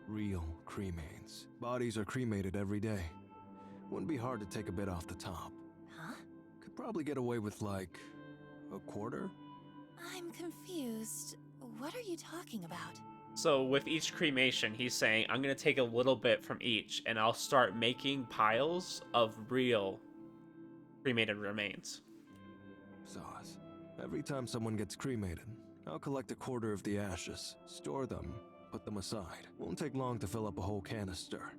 Real cremains. Bodies are cremated every day. Wouldn't be hard to take a bit off the top. Huh? Could probably get away with like a quarter? I'm confused. What are you talking about? So with each cremation, he's saying, I'm going to take a little bit from each, and I'll start making piles of real cremated remains. Sauce. Every time someone gets cremated, I'll collect a quarter of the ashes, store them, put them aside. Won't take long to fill up a whole canister.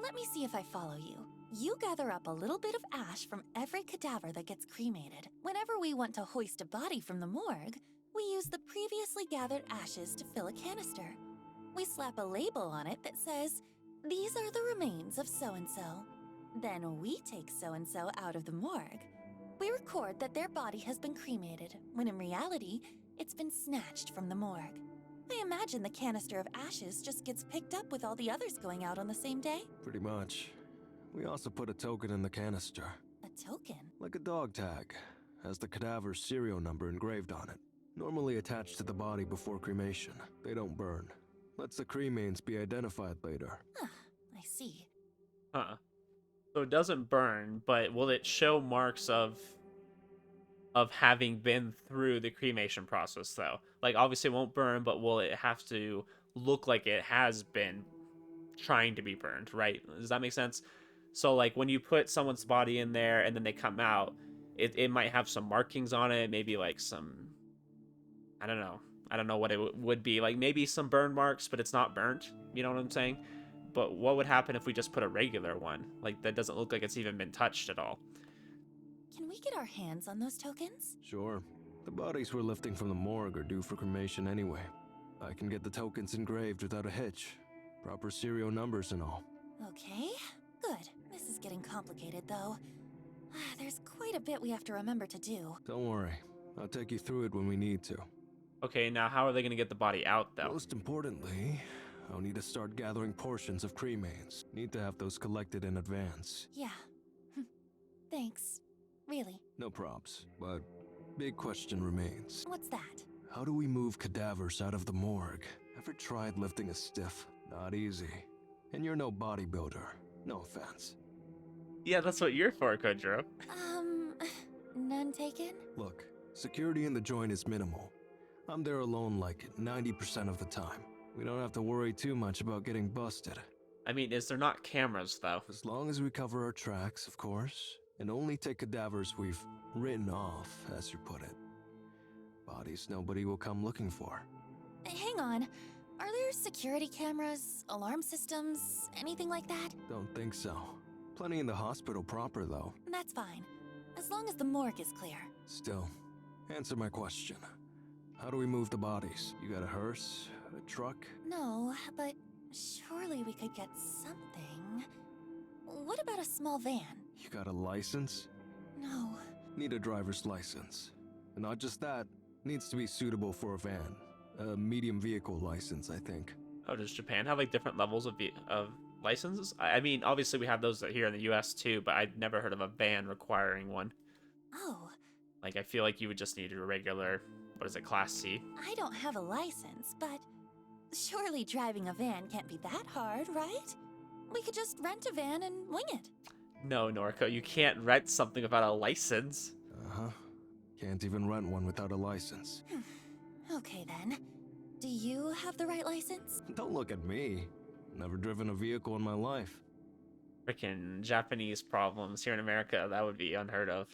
Let me see if I follow you. You gather up a little bit of ash from every cadaver that gets cremated. Whenever we want to hoist a body from the morgue, we use the previously gathered ashes to fill a canister. We slap a label on it that says, "These are the remains of so-and-so." Then we take so-and-so out of the morgue. We record that their body has been cremated, when in reality, it's been snatched from the morgue. I imagine the canister of ashes just gets picked up with all the others going out on the same day. Pretty much. We also put a token in the canister. A token? Like a dog tag. Has the cadaver's serial number engraved on it. Normally attached to the body before cremation. They don't burn. Lets the cremains be identified later. I see. Huh. So it doesn't burn, but will it show marks of having been through the cremation process, though? Like, obviously it won't burn, but will it have to look like it has been trying to be burned, right? Does that make sense? So, like, when you put someone's body in there and then they come out, it might have some markings on it, maybe like some... I don't know what it would be. Like, maybe some burn marks, but it's not burnt. You know what I'm saying? But what would happen if we just put a regular one? Like, that doesn't look like it's even been touched at all. Can we get our hands on those tokens? Sure. The bodies we're lifting from the morgue are due for cremation anyway. I can get the tokens engraved without a hitch. Proper serial numbers and all. Okay, good. This is getting complicated, though. There's quite a bit we have to remember to do. Don't worry. I'll take you through it when we need to. Okay, now how are they going to get the body out, though? Most importantly, I'll need to start gathering portions of cremains. Need to have those collected in advance. Yeah. Thanks. Really. No props, but big question remains. What's that? How do we move cadavers out of the morgue? Ever tried lifting a stiff? Not easy. And you're no bodybuilder. No offense. Yeah, that's what you're for, Kojiro. None taken? Look, security in the joint is minimal. I'm there alone like 90% of the time. We don't have to worry too much about getting busted. I mean, is there not cameras, though? As long as we cover our tracks, of course, and only take cadavers we've written off, as you put it. Bodies nobody will come looking for. Hang on. Are there security cameras, alarm systems, anything like that? Don't think so. Plenty in the hospital proper, though. That's fine. As long as the morgue is clear. Still, answer my question. How do we move the bodies? You got a hearse? A truck? No, but surely we could get something. What about a small van? You got a license? No. Need a driver's license. And not just that, needs to be suitable for a van. A medium vehicle license, I think. Oh, does Japan have, like, different levels of licenses? I mean, obviously we have those here in the US, too, but I'd never heard of a van requiring one. Oh. Like, I feel like you would just need a regular, what is it, Class C? I don't have a license, but Surely driving a van can't be that hard, right? We could just rent a van and wing it. No, Noriko, you can't rent something without a license. Uh-huh. Can't even rent one without a license. Okay then. Do you have the right license? Don't look at me. Never driven a vehicle in my life. Freaking Japanese problems here in America, that would be unheard of.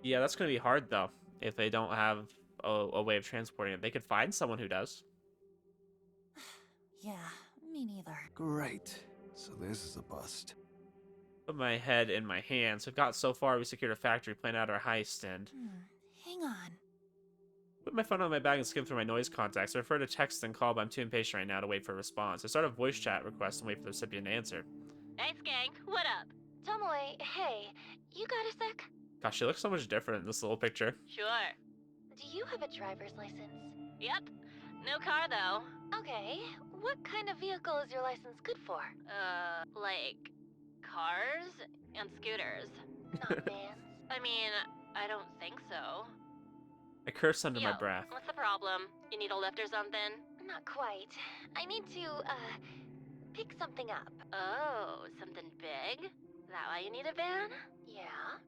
Yeah, that's going to be hard, though, if they don't have a way of transporting it. They could find someone who does. Yeah, me neither. Great. So this is a bust. Put my head in my hands. We've got so far. We secured a factory, planned out our heist, and... Hang on. Put my phone on my bag and skim through my noise contacts. I prefer to text and call, but I'm too impatient right now to wait for a response. I start a voice chat request and wait for the recipient to answer. Hey, Skank, what up? Tomoe, hey, you got a sec? Gosh, she looks so much different in this little picture. Sure. Do you have a driver's license? Yep. No car, though. Okay, what kind of vehicle is your license good for? Like cars and scooters. Not vans. I mean, I don't think so. I curse under Yo, my breath. what's the problem? You need a lift or something? Not quite. I need to, pick something up. Oh, something big? That why you need a van? Yeah?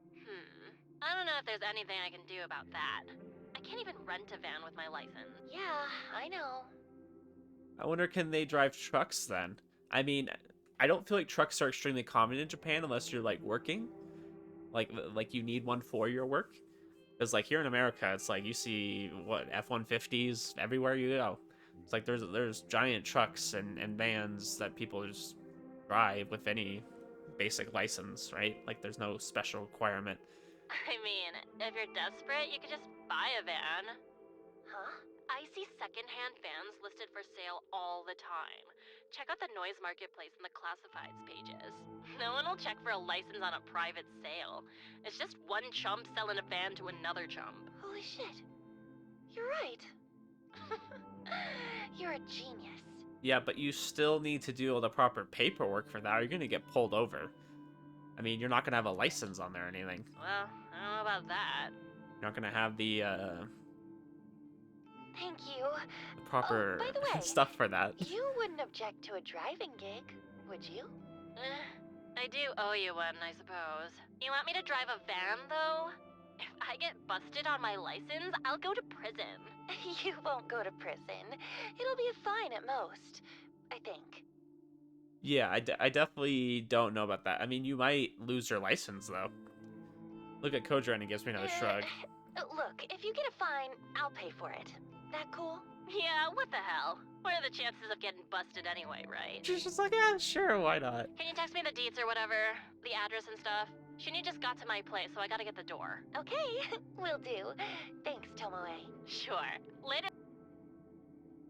I don't know if there's anything I can do about that. I can't even rent a van with my license. Yeah, I know. I wonder, can they drive trucks then? I mean, I don't feel like trucks are extremely common in Japan unless you're like working. Like you need one for your work. Because like here in America, it's like you see what F-150s everywhere you go. It's like there's giant trucks and vans that people just drive with any basic license, right? Like there's no special requirement. I mean, if you're desperate, you could just buy a van. Huh? I see secondhand vans listed for sale all the time. Check out the noise marketplace and the classifieds pages. No one will check for a license on a private sale. It's just one chump selling a van to another chump. Holy shit. You're right. You're a genius. Yeah, but you still need to do all the proper paperwork for that, or you're gonna get pulled over. I mean, you're not gonna have a license on there or anything. Well, I don't know about that. You're not gonna have the Thank you. proper by the way, stuff for that. You wouldn't object to a driving gig, would you? I do owe you one, I suppose. You want me to drive a van, though? If I get busted on my license, I'll go to prison. You won't go to prison. It'll be a fine at most, I think. Yeah, I definitely don't know about that. I mean, you might lose your license, though. Look at Kojiro and he gives me another shrug. Look, if you get a fine, I'll pay for it. That cool? Yeah, what the hell? What are the chances of getting busted anyway, right? She's just like, yeah, sure, why not? Can you text me the deets or whatever? The address and stuff? Shinny just got to my place, so I gotta get the door. Okay, will do. Thanks, Tomoe. Sure. Later.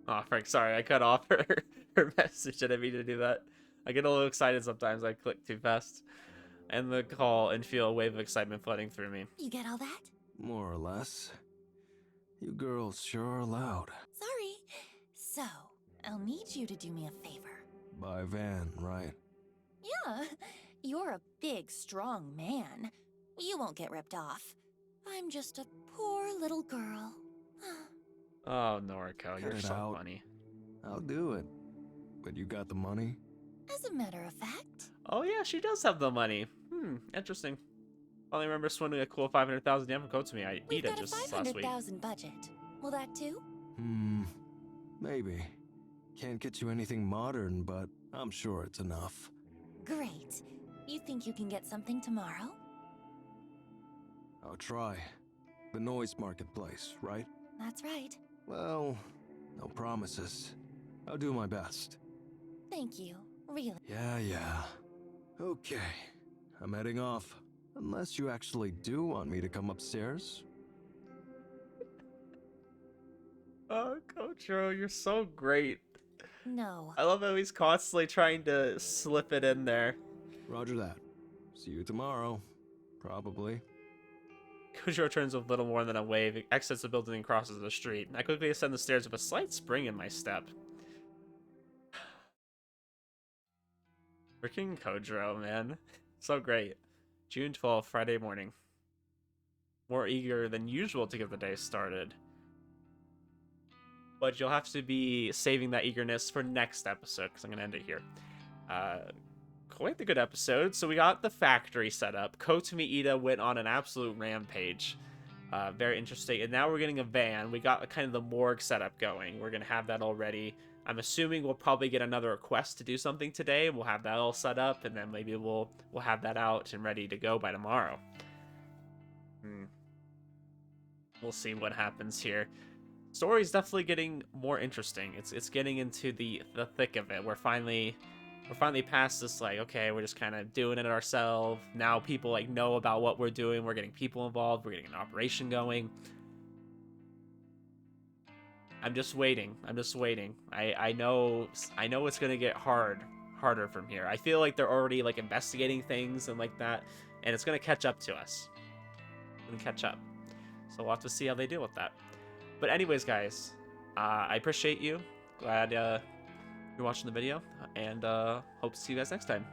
Oh, Frank, sorry, I cut off her message. I didn't mean to do that. I get a little excited sometimes. I click too fast. End the call and feel a wave of excitement flooding through me. You get all that? More or less. You girls sure are loud. Sorry. So, I'll need you to do me a favor. Buy a van, right? Yeah, you're a big, strong man. You won't get ripped off. I'm just a poor little girl. Oh, Noriko, you're Cut it so out. funny. I'll do it. But you got the money? As a matter of fact. Oh yeah, she does have the money. Interesting. I only remember swindling a cool 500,000 yen from Kotomi We've Ida got a just last week. 500,000 budget. Will that do? Maybe. Can't get you anything modern, but I'm sure it's enough. Great. You think you can get something tomorrow? I'll try. The noise marketplace, right? That's right. Well, no promises. I'll do my best. Thank you. Really. Yeah. Okay. I'm heading off. Unless you actually do want me to come upstairs. Oh, Kojiro, you're so great. No. I love how he's constantly trying to slip it in there. Roger that. See you tomorrow. Probably. Kojiro turns with little more than a wave, exits the building and crosses the street. I quickly ascend the stairs with a slight spring in my step. Freaking Kojiro, man. So great. June 12th, Friday morning. More eager than usual to get the day started. but you'll have to be saving that eagerness for next episode, because I'm going to end it here. Quite the good episode. So we got the factory set up. Kotomi Ida went on an absolute rampage. Very interesting. And now we're getting a van. We got kind of the morgue setup going. We're going to have that all ready. I'm assuming we'll probably get another request to do something today. We'll have that all set up, and then maybe we'll have that out and ready to go by tomorrow. We'll see what happens here. Story's definitely getting more interesting. It's getting into the thick of it. We're finally past this, like, okay, we're just kind of doing it ourselves. Now people like know about what we're doing. We're getting people involved. We're getting an operation going. I'm just waiting. I know it's gonna get harder from here. I feel like they're already like investigating things and like that, and it's gonna catch up to us. It's gonna catch up. So we'll have to see how they deal with that. But anyways, guys, I appreciate you. Glad you're watching the video, and hope to see you guys next time.